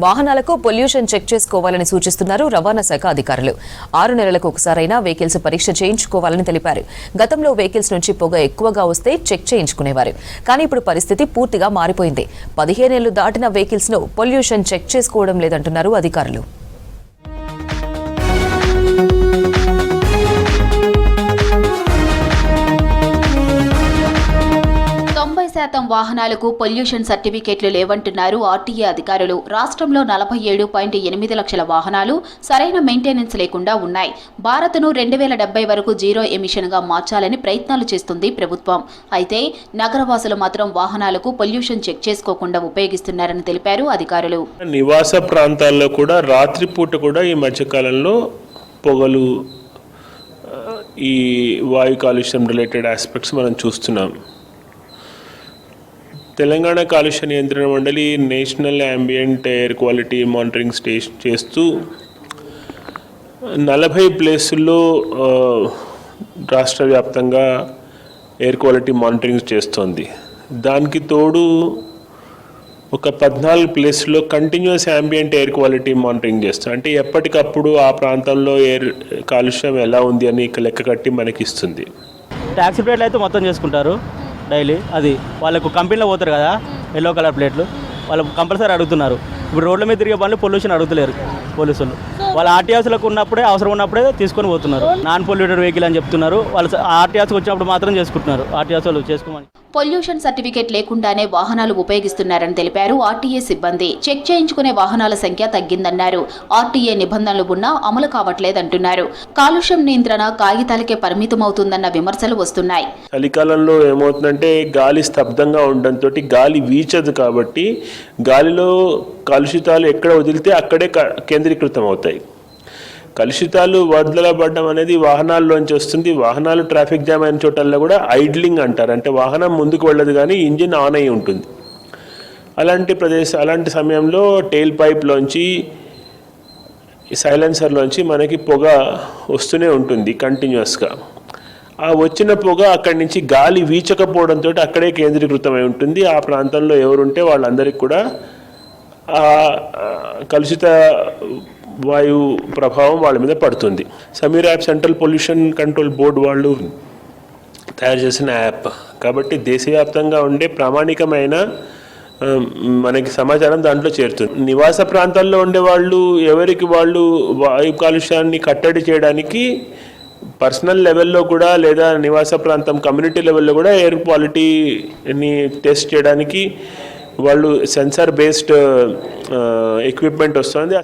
వాహనాలకు pollution check చేసుకోవాలని సూచిస్తున్నారు రవాణా శాఖ అధికారులు. 6 నెలలకు ఒకసారైనా వెహికల్స్ పరీక్ష చేయించుకోవాలని తెలిపారు. గతంలో వెహికల్స్ నుంచి పొగ ఎక్కువగా వస్తే చెక్ చేయించుకునేవారు. కానీ ఇప్పుడు పరిస్థితి పూర్తిగా మారిపోయింది. 15 ఏళ్లు దాటిన వెహికల్స్ ను పొల్యూషన్ చెక్ చేసుకోవడం లేదంటున్నారు అధికారులు. వాహనాలకు పొల్యూషన్ సర్టిఫికేట్లు లేవంటున్నారు ఆర్టీఏ అధికారులు. రాష్ట్రంలో 47.8 లక్షల వాహనాలు సరైన మెయింటెనెన్స్ లేకుండా ఉన్నాయి. భారత్ను 2070 వరకు జీరో ఎమిషన్ గా మార్చాలని ప్రయత్నాలు చేస్తుంది ప్రభుత్వం. అయితే నగరవాసులు మాత్రం వాహనాలకు పొల్యూషన్ చెక్ చేసుకోకుండా ఉపయోగిస్తున్నారని తెలిపారు అధికారులు. నివాస ప్రాంతాల్లో కూడా రాత్రిపూట కూడా ఈ మధ్యకాలంలో పొగలు, ఈ వాయు కాలుష్యం రిలేటెడ్ ఆస్పెక్ట్స్ మనం చూస్తున్నాం. తెలంగాణ కాలుష్య నియంత్రణ మండలి national ambient air quality monitoring చేస్తూ 40 ప్లేసుల్లో రాష్ట్ర వ్యాప్తంగా ఎయిర్ క్వాలిటీ మానిటరింగ్ చేస్తోంది. దానికి తోడు ఒక 14 ప్లేసుల్లో continuous ambient air quality monitoring చేస్తాం. అంటే ఎప్పటికప్పుడు ఆ ప్రాంతంలో ఎయిర్ కాలుష్యం ఎలా ఉంది అని లెక్క కట్టి మనకి ఇస్తుంది. ట్యాక్సీ ప్లేట్లు అయితే మొత్తం చేసుకుంటారు డైలీ. అది వాళ్ళకు కంపెనీలో పోతారు కదా, ఎల్లో కలర్ ప్లేట్లు, వాళ్ళు కంపల్సరీ అడుగుతున్నారు. ఇప్పుడు రోడ్ల మీద తిరిగే బండ్లు పొల్యూషన్ అడుగుతలేరు పోలీసులు. వాళ్ళ ఆర్టీఆర్స్లకు ఉన్నప్పుడే, అవసరం ఉన్నప్పుడే తీసుకొని పోతున్నారు. నాన్ పొల్యూటెడ్ వెహికల్ అని చెప్తున్నారు. వాళ్ళు ఆర్టీఆర్స్కి వచ్చినప్పుడు మాత్రం చేసుకుంటున్నారు. ఆర్టీఆర్స్ వాళ్ళు చేసుకోమని. పొల్యూషన్ సర్టిఫికేట్ లేకుండానే వాహనాలు ఉపయోగిస్తున్నారని తెలిపారు ఆర్టీఏ సిబ్బంది. చెక్ చేయించుకునే వాహనాల సంఖ్య తగ్గిందన్నారు. ఆర్టీఏ నిబంధనలు ఉన్నా అమలు కావట్లేదంటున్నారు. కాలుష్యం నియంత్రణ కాగితాలకే పరిమితమవుతుందన్న విమర్శలు వస్తున్నాయి. చలికాలంలో ఏమవుతుందంటే గాలి స్తబ్దంగా ఉండడంతో గాలి వీచదు. కాబట్టి గాలిలో కలుషితాలు ఎక్కడ వదిలితే అక్కడే కేంద్రీకృతం అవుతాయి. కలుషితాలు వదలబడడం అనేది వాహనాల్లోంచి వస్తుంది. వాహనాలు ట్రాఫిక్ జామ్ అయిన చోటల్లో కూడా ఐడ్లింగ్ అంటారు. అంటే వాహనం ముందుకు వెళ్ళదు కానీ ఇంజిన్ ఆన్ అయి ఉంటుంది. అలాంటి సమయంలో టెయిల్ పైప్లోంచి, సైలెన్సర్లోంచి మనకి పొగ వస్తూనే ఉంటుంది కంటిన్యూస్గా. ఆ వచ్చిన పొగ అక్కడి నుంచి గాలి వీచకపోవడంతో అక్కడే కేంద్రీకృతమై ఉంటుంది. ఆ ప్రాంతంలో ఎవరుంటే వాళ్ళందరికీ కూడా కలుషిత వాయు ప్రభావం వాళ్ళ మీద పడుతుంది. Sameer app central pollution control board వాళ్ళు తయారు చేసిన యాప్ కాబట్టి దేశవ్యాప్తంగా ఉండే ప్రామాణికమైన మనకి సమాచారం దాంట్లో చేరుతుంది. నివాస ప్రాంతాల్లో ఉండే వాళ్ళు ఎవరికి వాళ్ళు వాయు కాలుష్యాన్ని కట్టడి చేయడానికి పర్సనల్ లెవెల్లో కూడా లేదా నివాస ప్రాంతం కమ్యూనిటీ లెవెల్లో కూడా ఎయిర్ క్వాలిటీని టెస్ట్ చేయడానికి వాళ్ళు సెన్సార్ బేస్డ్ ఎక్విప్మెంట్ వస్తుంది.